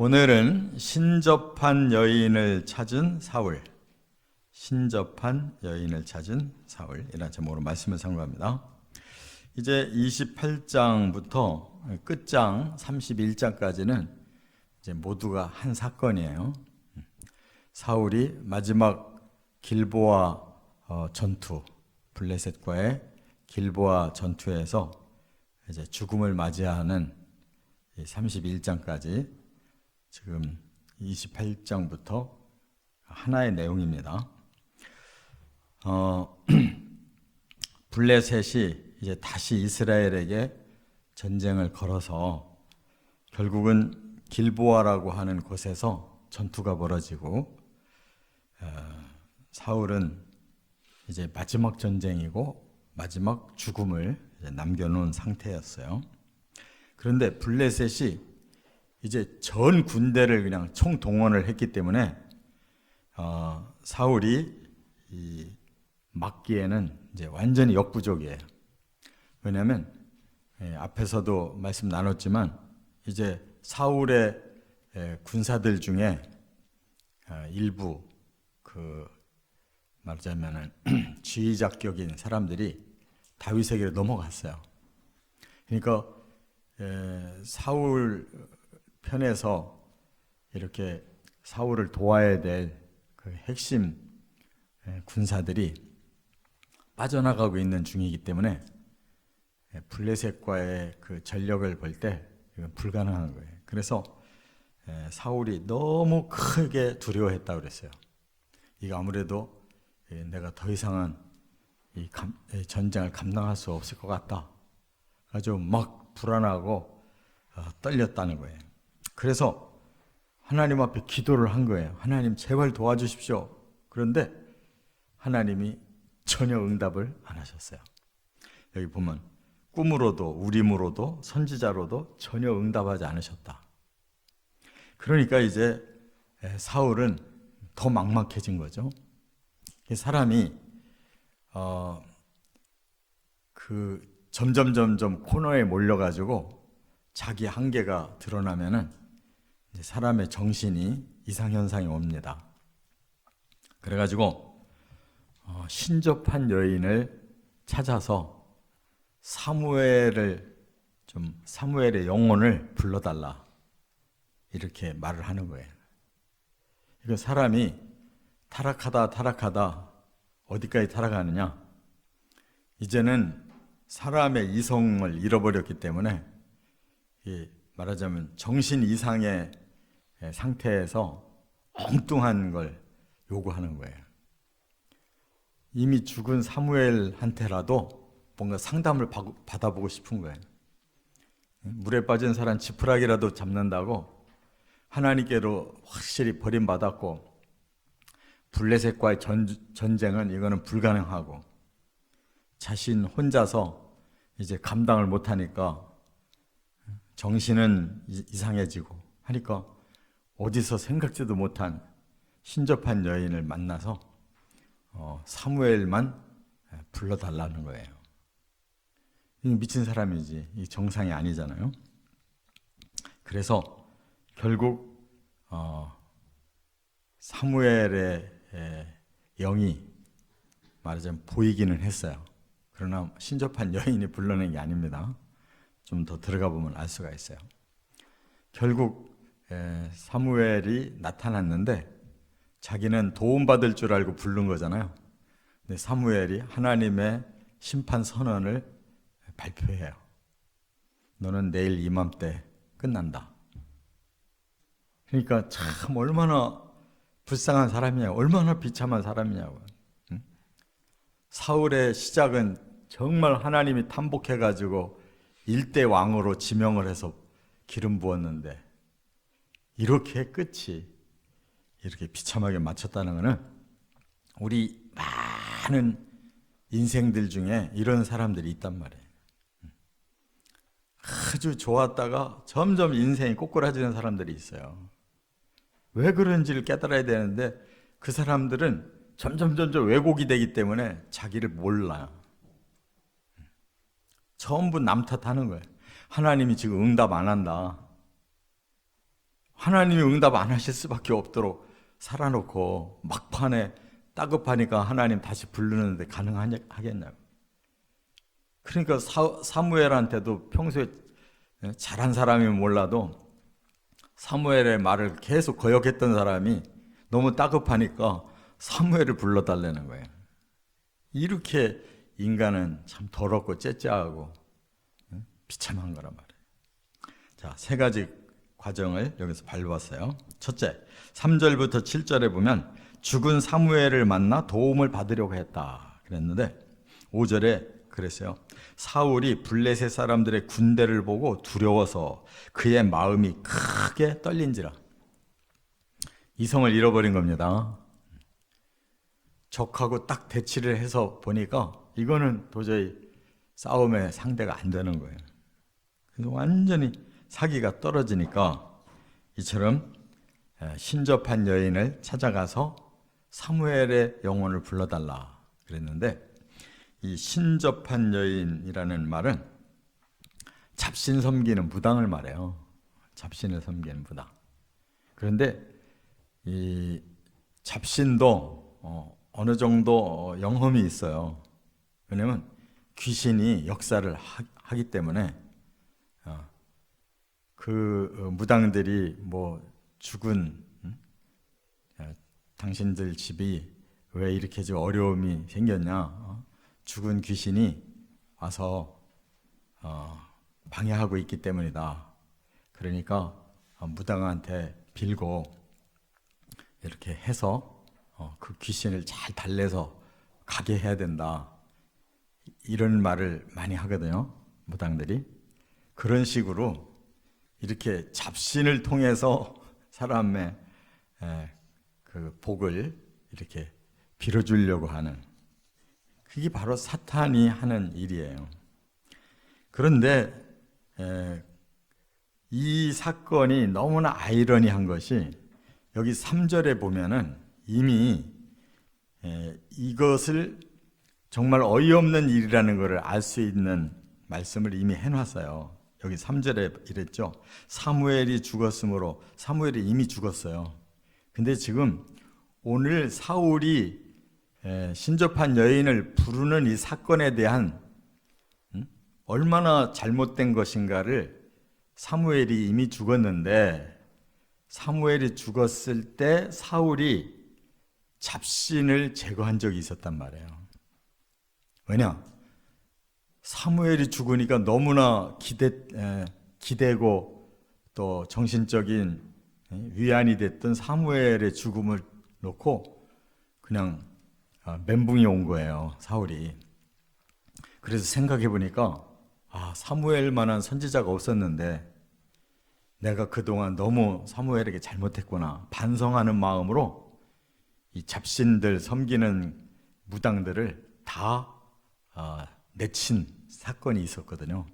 오늘은 신접한 여인을 찾은 사울, 신접한 여인을 찾은 사울이라는 제목으로 말씀을 상고합니다. 이제 28장부터 끝장 31장까지는 이제 모두가 한 사건이에요. 사울이 마지막 길보아 전투, 블레셋과의 길보아 전투에서 이제 죽음을 맞이하는 31장까지 지금 28장부터 하나의 내용입니다. 블레셋이 이제 다시 이스라엘에게 전쟁을 걸어서 결국은 길보아라고 하는 곳에서 전투가 벌어지고 사울은 이제 마지막 전쟁이고 마지막 죽음을 이제 남겨놓은 상태였어요. 그런데 블레셋이 이제 전 군대를 그냥 총동원을 했기 때문에 사울이 막기에는 이제 완전히 역부족이에요. 왜냐하면 앞에서도 말씀 나눴지만 이제 사울의 군사들 중에 일부 말하자면은 지휘자격인 사람들이 다윗에게로 넘어갔어요. 그러니까 사울 편에서 이렇게 사울을 도와야 될 그 핵심 군사들이 빠져나가고 있는 중이기 때문에 블레셋과의 그 전력을 볼 때 이건 불가능한 거예요. 그래서 사울이 너무 크게 두려워했다고 그랬어요. 이거 아무래도 내가 더 이상은 이 전쟁을 감당할 수 없을 것 같다. 아주 막 불안하고 떨렸다는 거예요. 그래서 하나님 앞에 기도를 한 거예요. 하나님 제발 도와주십시오. 그런데 하나님이 전혀 응답을 안 하셨어요. 여기 보면 꿈으로도 우림으로도 선지자로도 전혀 응답하지 않으셨다. 그러니까 이제 사울은 더 막막해진 거죠. 사람이 점점 코너에 몰려가지고 자기 한계가 드러나면은 이제 사람의 정신이 이상현상이 옵니다. 그래가지고 신접한 여인을 찾아서 사무엘의 영혼을 불러달라 이렇게 말을 하는 거예요. 이거 사람이 타락하다 어디까지 타락하느냐? 이제는 사람의 이성을 잃어버렸기 때문에 말하자면 정신 이상의 상태에서 엉뚱한 걸 요구하는 거예요. 이미 죽은 사무엘한테라도 뭔가 상담을 받아보고 싶은 거예요. 물에 빠진 사람 지푸라기라도 잡는다고 하나님께로 확실히 버림받았고 블레셋과의 전쟁은 이거는 불가능하고 자신 혼자서 이제 감당을 못하니까 정신은 이상해지고 하니까 어디서 생각지도 못한 신접한 여인을 만나서 사무엘만 불러달라는 거예요. 이 미친 사람이지, 이 정상이 아니잖아요. 그래서 결국 사무엘의 영이 말하자면 보이기는 했어요. 그러나 신접한 여인이 불러낸 게 아닙니다. 좀 더 들어가 보면 알 수가 있어요. 결국 사무엘이 나타났는데 자기는 도움받을 줄 알고 부른 거잖아요. 근데 사무엘이 하나님의 심판 선언을 발표해요. 너는 내일 이맘때 끝난다. 그러니까 참 얼마나 불쌍한 사람이냐고, 얼마나 비참한 사람이냐고. 응? 사울의 시작은 정말 하나님이 탐복해가지고 일대 왕으로 지명을 해서 기름 부었는데 이렇게 끝이 이렇게 비참하게 마쳤다는 것은 우리 많은 인생들 중에 이런 사람들이 있단 말이에요. 아주 좋았다가 점점 인생이 꼬꾸라지는 사람들이 있어요. 왜 그런지를 깨달아야 되는데 그 사람들은 점점 왜곡이 되기 때문에 자기를 몰라요. 전부 남 탓하는 거예요. 하나님이 지금 응답 안 한다. 하나님이 응답 안 하실 수밖에 없도록 살아놓고 막판에 따급하니까 하나님 다시 부르는데 가능하겠냐고. 그러니까 사무엘한테도 평소에 잘한 사람이면 몰라도 사무엘의 말을 계속 거역했던 사람이 너무 따급하니까 사무엘을 불러달라는 거예요. 이렇게 인간은 참 더럽고 째째하고 비참한 거란 말이에요. 자, 세 가지 과정을 여기서 밟았어요. 첫째, 3절부터 7절에 보면 죽은 사무엘을 만나 도움을 받으려고 했다 그랬는데 5절에 그랬어요. 사울이 블레셋 사람들의 군대를 보고 두려워서 그의 마음이 크게 떨린지라. 이성을 잃어버린 겁니다. 적하고 딱 대치를 해서 보니까 이거는 도저히 싸움의 상대가 안 되는 거예요. 그래서 완전히 사기가 떨어지니까 이처럼 신접한 여인을 찾아가서 사무엘의 영혼을 불러달라 그랬는데, 이 신접한 여인이라는 말은 잡신 섬기는 무당을 말해요. 잡신을 섬기는 무당. 그런데 이 잡신도 어느 정도 영험이 있어요. 왜냐하면 귀신이 역사를 하기 때문에 그 무당들이 뭐 죽은 당신들 집이 왜 이렇게 좀 어려움이 생겼냐, 죽은 귀신이 와서 방해하고 있기 때문이다. 그러니까 무당한테 빌고 이렇게 해서 그 귀신을 잘 달래서 가게 해야 된다. 이런 말을 많이 하거든요, 무당들이. 그런 식으로 이렇게 잡신을 통해서 사람의 그 복을 이렇게 빌어주려고 하는, 그게 바로 사탄이 하는 일이에요. 그런데 이 사건이 너무나 아이러니한 것이 여기 3절에 보면은 이미 이것을 정말 어이없는 일이라는 것을 알 수 있는 말씀을 이미 해놨어요. 여기 3절에 이랬죠. 사무엘이 죽었으므로. 사무엘이 이미 죽었어요. 근데 지금 오늘 사울이 신접한 여인을 부르는 이 사건에 대한 얼마나 잘못된 것인가를, 사무엘이 이미 죽었는데 사무엘이 죽었을 때 사울이 잡신을 제거한 적이 있었단 말이에요. 왜냐? 사무엘이 죽으니까 너무나 기대고 또 정신적인 위안이 됐던 사무엘의 죽음을 놓고 그냥 멘붕이 온 거예요, 사울이. 그래서 생각해 보니까 사무엘만한 선지자가 없었는데 내가 그동안 너무 사무엘에게 잘못했구나, 반성하는 마음으로 이 잡신들 섬기는 무당들을 다 내친 사건이 있었거든요.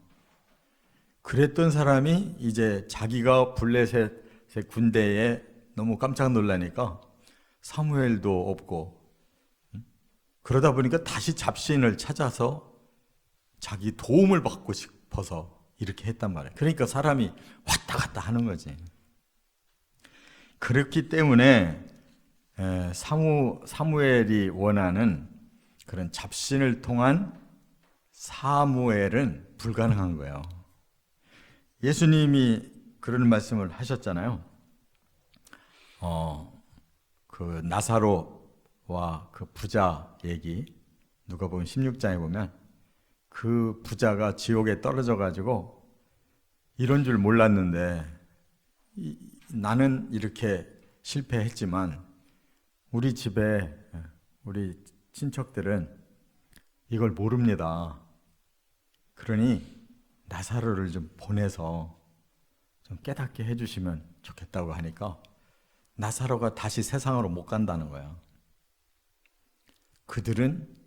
그랬던 사람이 이제 자기가 블레셋의 군대에 너무 깜짝 놀라니까 사무엘도 없고, 그러다 보니까 다시 잡신을 찾아서 자기 도움을 받고 싶어서 이렇게 했단 말이에요. 그러니까 사람이 왔다 갔다 하는 거지. 그렇기 때문에 사무엘이 원하는 그런 잡신을 통한 사무엘은 불가능한 거예요. 예수님이 그런 말씀을 하셨잖아요. 그 나사로와 그 부자 얘기, 누가복음 16장에 보면 그 부자가 지옥에 떨어져 가지고 이런 줄 몰랐는데, 나는 이렇게 실패했지만 우리 집에 우리 친척들은 이걸 모릅니다. 그러니 나사로를 좀 보내서 좀 깨닫게 해주시면 좋겠다고 하니까 나사로가 다시 세상으로 못 간다는 거예요. 그들은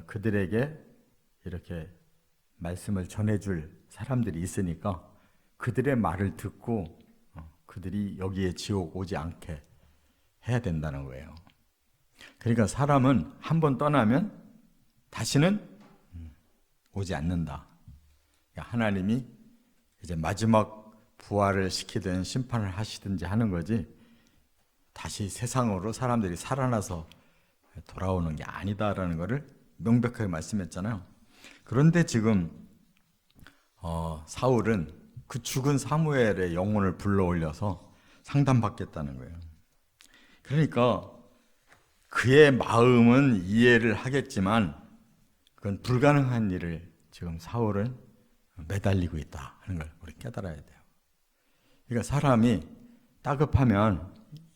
그들에게 이렇게 말씀을 전해줄 사람들이 있으니까 그들의 말을 듣고 그들이 여기에 지옥 오지 않게 해야 된다는 거예요. 그러니까 사람은 한번 떠나면 다시는 오지 않는다. 하나님이 이제 마지막 부활을 시키든 심판을 하시든지 하는 거지, 다시 세상으로 사람들이 살아나서 돌아오는 게 아니다라는 것을 명백하게 말씀했잖아요. 그런데 지금 사울은 그 죽은 사무엘의 영혼을 불러올려서 상담받겠다는 거예요. 그러니까 그의 마음은 이해를 하겠지만 그건 불가능한 일을 지금 사울은 매달리고 있다 하는 걸 우리 깨달아야 돼요. 그러니까 사람이 다급하면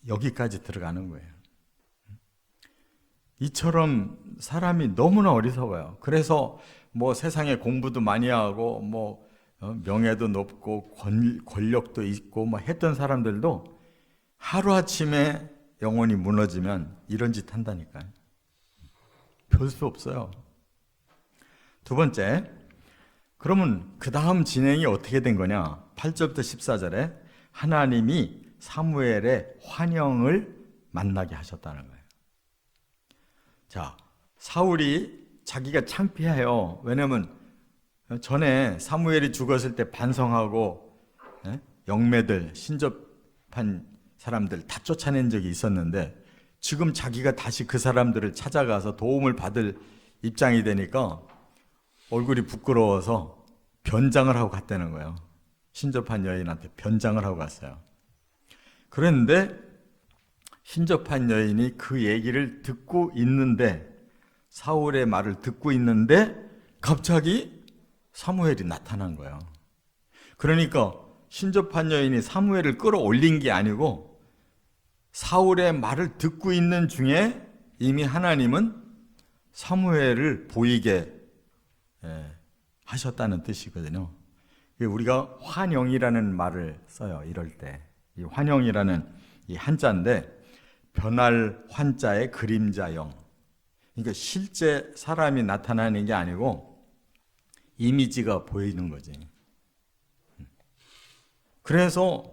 여기까지 들어가는 거예요. 이처럼 사람이 너무나 어리석어요. 그래서 뭐 세상에 공부도 많이 하고 뭐 명예도 높고 권력도 있고 뭐 했던 사람들도 하루아침에 영혼이 무너지면 이런 짓 한다니까요. 별 수 없어요. 두 번째, 그러면 그 다음 진행이 어떻게 된 거냐? 8절부터 14절에 하나님이 사무엘의 환영을 만나게 하셨다는 거예요. 자, 사울이 자기가 창피해요. 왜냐면 전에 사무엘이 죽었을 때 반성하고 영매들, 신접한 사람들 다 쫓아낸 적이 있었는데 지금 자기가 다시 그 사람들을 찾아가서 도움을 받을 입장이 되니까 얼굴이 부끄러워서 변장을 하고 갔다는 거예요. 신접한 여인한테 변장을 하고 갔어요. 그런데 신접한 여인이 그 얘기를 듣고 있는데, 사울의 말을 듣고 있는데 갑자기 사무엘이 나타난 거예요. 그러니까 신접한 여인이 사무엘을 끌어올린 게 아니고 사울의 말을 듣고 있는 중에 이미 하나님은 사무엘을 보이게 하셨다는 뜻이거든요. 우리가 환영이라는 말을 써요. 이럴 때 이 환영이라는 이 한자인데 변할 환자의 그림자형. 그러니까 실제 사람이 나타나는 게 아니고 이미지가 보이는 거지. 그래서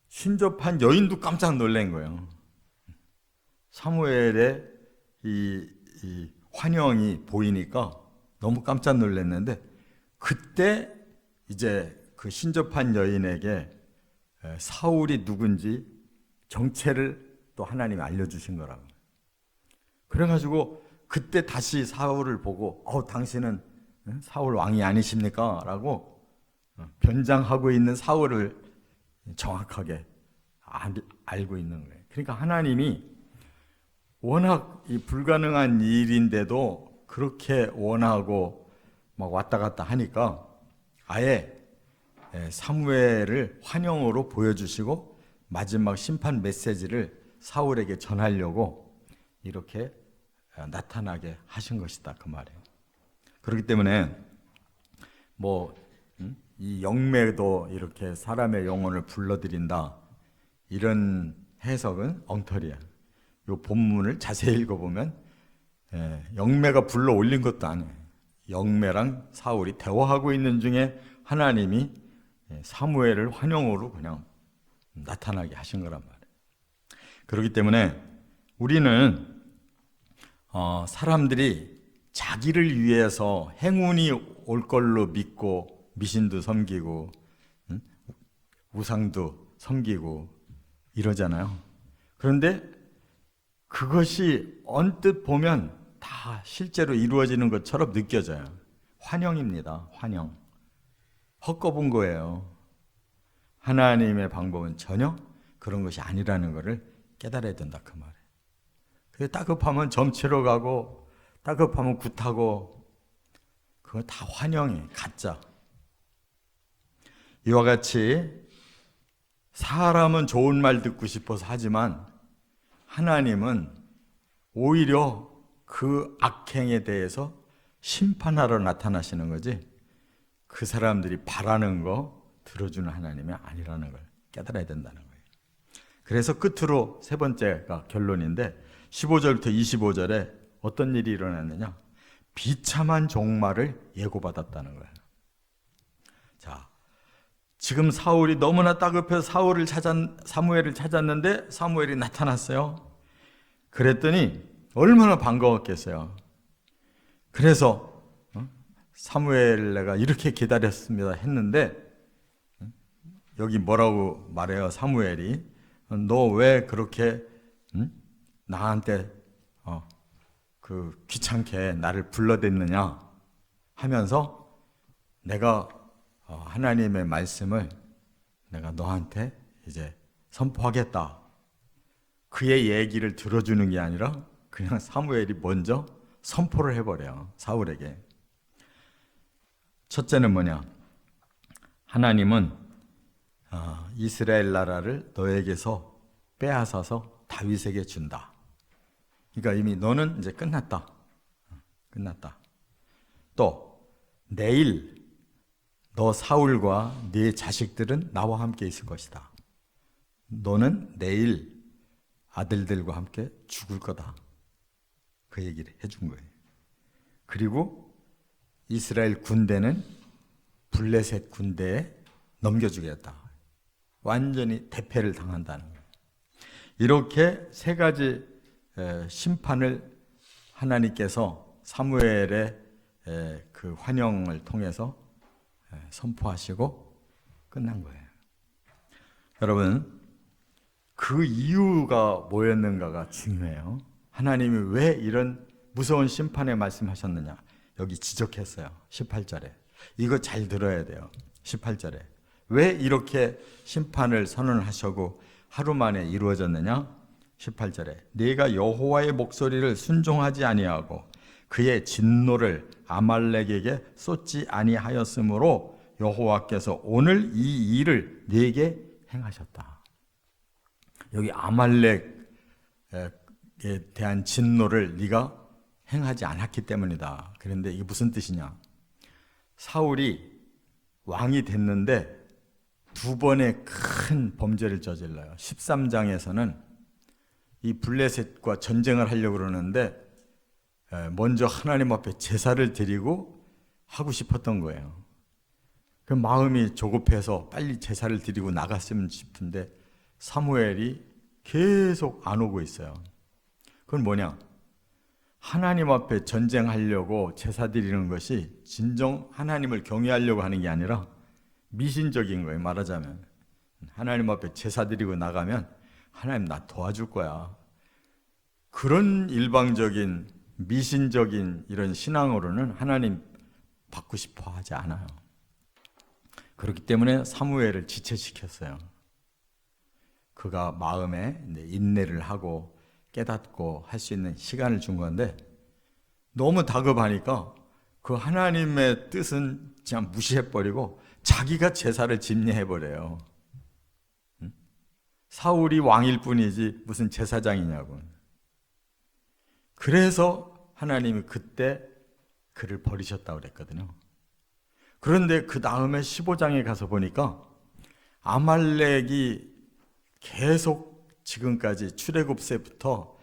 신접한 여인도 깜짝 놀란 거예요. 사무엘의 이 환영이 보이니까 너무 깜짝 놀랐는데, 그때 이제 그 신접한 여인에게 사울이 누군지 정체를 또 하나님이 알려주신 거라고. 그래가지고 그때 다시 사울을 보고 당신은 사울 왕이 아니십니까? 라고 변장하고 있는 사울을 정확하게 알고 있는 거예요. 그러니까 하나님이 워낙 이 불가능한 일인데도 그렇게 원하고 막 왔다 갔다 하니까 아예 사무엘을 환영으로 보여주시고 마지막 심판 메시지를 사울에게 전하려고 이렇게 나타나게 하신 것이다, 그 말이에요. 그렇기 때문에 이 영매도 이렇게 사람의 영혼을 불러들인다, 이런 해석은 엉터리야. 이 본문을 자세히 읽어보면 영매가 불러 올린 것도 아니에요. 영매랑 사울이 대화하고 있는 중에 하나님이 사무엘을 환영으로 그냥 나타나게 하신 거란 말이에요. 그렇기 때문에 우리는 사람들이 자기를 위해서 행운이 올 걸로 믿고 미신도 섬기고 우상도 섬기고 이러잖아요. 그런데 그것이 언뜻 보면 다 실제로 이루어지는 것처럼 느껴져요. 환영입니다. 환영. 헛거본 거예요. 하나님의 방법은 전혀 그런 것이 아니라는 것을 깨달아야 된다, 그 말이에요. 그게 따급하면 점치러 가고 따급하면 굿하고 그거 다 환영이에요. 가짜. 이와 같이 사람은 좋은 말 듣고 싶어서 하지만 하나님은 오히려 그 악행에 대해서 심판하러 나타나시는 거지, 그 사람들이 바라는 거 들어주는 하나님이 아니라는 걸 깨달아야 된다는 거예요. 그래서 끝으로 세 번째가 결론인데 15절부터 25절에 어떤 일이 일어났느냐, 비참한 종말을 예고받았다는 거예요. 자, 지금 사울이 너무나 따급해서 사무엘을 찾았는데 사무엘이 나타났어요. 그랬더니 얼마나 반가웠겠어요. 그래서 사무엘 내가 이렇게 기다렸습니다 했는데 여기 뭐라고 말해요? 사무엘이 너 왜 그렇게 나한테 그 귀찮게 나를 불러댔느냐 하면서 내가 하나님의 말씀을 내가 너한테 이제 선포하겠다. 그의 얘기를 들어주는 게 아니라 그냥 사무엘이 먼저 선포를 해버려요. 사울에게. 첫째는 뭐냐? 하나님은 이스라엘 나라를 너에게서 빼앗아서 다윗에게 준다. 그러니까 이미 너는 이제 끝났다. 끝났다. 또 내일 너 사울과 네 자식들은 나와 함께 있을 것이다. 너는 내일 아들들과 함께 죽을 거다. 그 얘기를 해준 거예요. 그리고 이스라엘 군대는 블레셋 군대에 넘겨주겠다. 완전히 대패를 당한다는 거예요. 이렇게 세 가지 심판을 하나님께서 사무엘의 그 환영을 통해서 선포하시고 끝난 거예요. 여러분, 그 이유가 뭐였는가가 중요해요. 하나님이 왜 이런 무서운 심판의 말씀하셨느냐? 여기 지적했어요. 18절에. 이거 잘 들어야 돼요. 18절에. 왜 이렇게 심판을 선언하시고 하루 만에 이루어졌느냐? 18절에. 네가 여호와의 목소리를 순종하지 아니하고 그의 진노를 아말렉에게 쏟지 아니하였으므로 여호와께서 오늘 이 일을 네게 행하셨다. 여기 아말렉에 대한 진노를 네가 행하지 않았기 때문이다. 그런데 이게 무슨 뜻이냐? 사울이 왕이 됐는데 두 번의 큰 범죄를 저질러요. 13장에서는 이 블레셋과 전쟁을 하려고 그러는데 먼저 하나님 앞에 제사를 드리고 하고 싶었던 거예요. 그 마음이 조급해서 빨리 제사를 드리고 나갔으면 싶은데 사무엘이 계속 안 오고 있어요. 그건 뭐냐? 하나님 앞에 전쟁하려고 제사 드리는 것이 진정 하나님을 경외하려고 하는 게 아니라 미신적인 거예요. 말하자면 하나님 앞에 제사 드리고 나가면 하나님 나 도와줄 거야. 그런 일방적인 미신적인 이런 신앙으로는 하나님 받고 싶어 하지 않아요. 그렇기 때문에 사무엘을 지체시켰어요. 그가 마음에 인내를 하고 깨닫고 할 수 있는 시간을 준 건데 너무 다급하니까 그 하나님의 뜻은 그냥 무시해버리고 자기가 제사를 집례해버려요. 사울이 왕일 뿐이지 무슨 제사장이냐고. 그래서 하나님이 그때 그를 버리셨다고 그랬거든요. 그런데 그 다음에 15장에 가서 보니까 아말렉이 계속 지금까지 출애굽세부터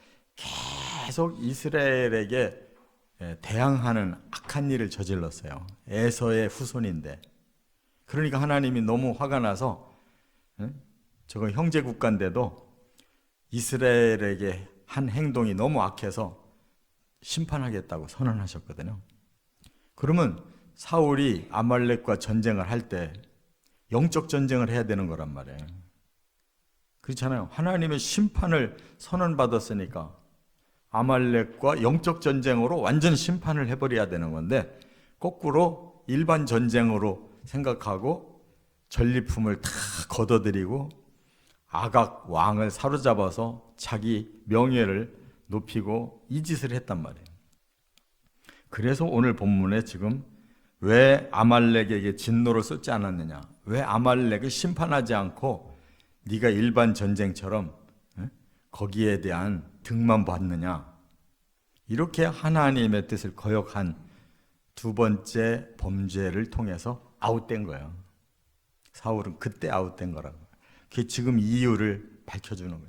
계속 이스라엘에게 대항하는 악한 일을 저질렀어요. 에서의 후손인데. 그러니까 하나님이 너무 화가 나서 저거 형제 국가인데도 이스라엘에게 한 행동이 너무 악해서 심판하겠다고 선언하셨거든요. 그러면 사울이 아말렉과 전쟁을 할 때 영적 전쟁을 해야 되는 거란 말이에요. 그렇잖아요. 하나님의 심판을 선언받았으니까 아말렉과 영적 전쟁으로 완전 심판을 해버려야 되는 건데 거꾸로 일반 전쟁으로 생각하고 전리품을 다 걷어들이고 아각 왕을 사로잡아서 자기 명예를 높이고 이 짓을 했단 말이에요. 그래서 오늘 본문에 지금 왜 아말렉에게 진노를 쏟지 않았느냐? 왜 아말렉을 심판하지 않고 네가 일반 전쟁처럼 거기에 대한 득만 받느냐? 이렇게 하나님의 뜻을 거역한 두 번째 범죄를 통해서 아웃된 거예요. 사울은 그때 아웃된 거라고. 그게 지금 이유를 밝혀주는 거예요.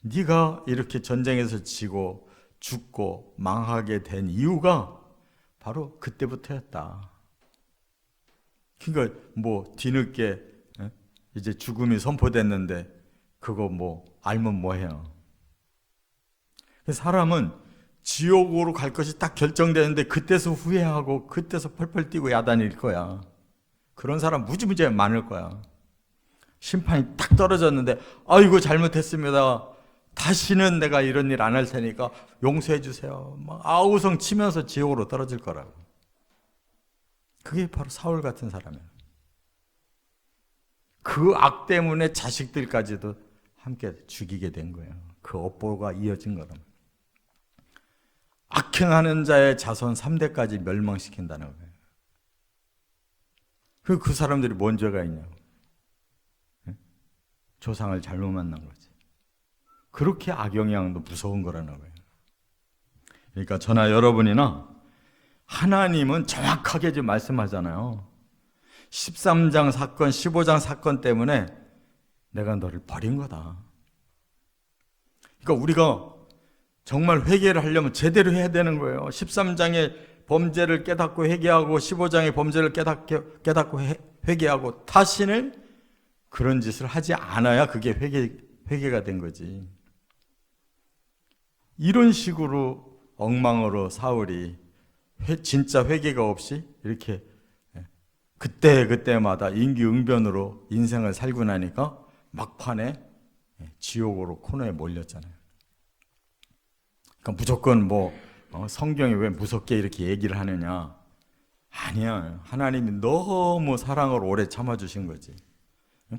네가 이렇게 전쟁에서 지고 죽고 망하게 된 이유가 바로 그때부터였다. 그러니까 뭐 뒤늦게 이제 죽음이 선포됐는데 그거 뭐 알면 뭐해요. 사람은 지옥으로 갈 것이 딱 결정되는데 그때서 후회하고 그때서 펄펄 뛰고 야단일 거야. 그런 사람 무지무지 많을 거야. 심판이 딱 떨어졌는데 아이고 잘못했습니다. 다시는 내가 이런 일 안 할 테니까 용서해 주세요. 막 아우성 치면서 지옥으로 떨어질 거라고. 그게 바로 사울 같은 사람이에요. 그 악 때문에 자식들까지도 함께 죽이게 된 거예요. 그 업보가 이어진 거랍니다. 악행하는 자의 자손 3대까지 멸망시킨다는 거예요. 그 사람들이 뭔 죄가 있냐고. 조상을 잘못 만난 거지. 그렇게 악영향도 무서운 거라는 거예요. 그러니까 저나 여러분이나 하나님은 정확하게 지금 말씀하잖아요. 13장 사건, 15장 사건 때문에 내가 너를 버린 거다. 그러니까 우리가 정말 회개를 하려면 제대로 해야 되는 거예요. 13장의 범죄를 깨닫고 회개하고 15장의 범죄를 깨닫고 회개하고 다시는 그런 짓을 하지 않아야 그게 회개가 된 거지. 이런 식으로 엉망으로 사울이 진짜 회개가 없이 이렇게 그때마다 임기응변으로 인생을 살고 나니까 막판에 지옥으로 코너에 몰렸잖아요. 그러니까 무조건 성경이 왜 무섭게 이렇게 얘기를 하느냐. 아니야. 하나님이 너무 사랑을 오래 참아주신 거지.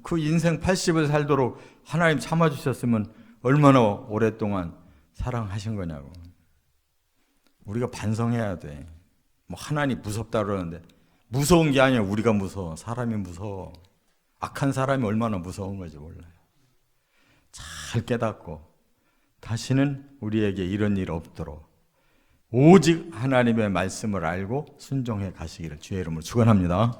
그 인생 80을 살도록 하나님 참아주셨으면 얼마나 오랫동안 사랑하신 거냐고. 우리가 반성해야 돼. 하나님 무섭다 그러는데 무서운 게 아니야. 우리가 무서워. 사람이 무서워. 악한 사람이 얼마나 무서운 건지 몰라요. 잘 깨닫고 다시는 우리에게 이런 일 없도록 오직 하나님의 말씀을 알고 순종해 가시기를 주의 이름으로 축원합니다.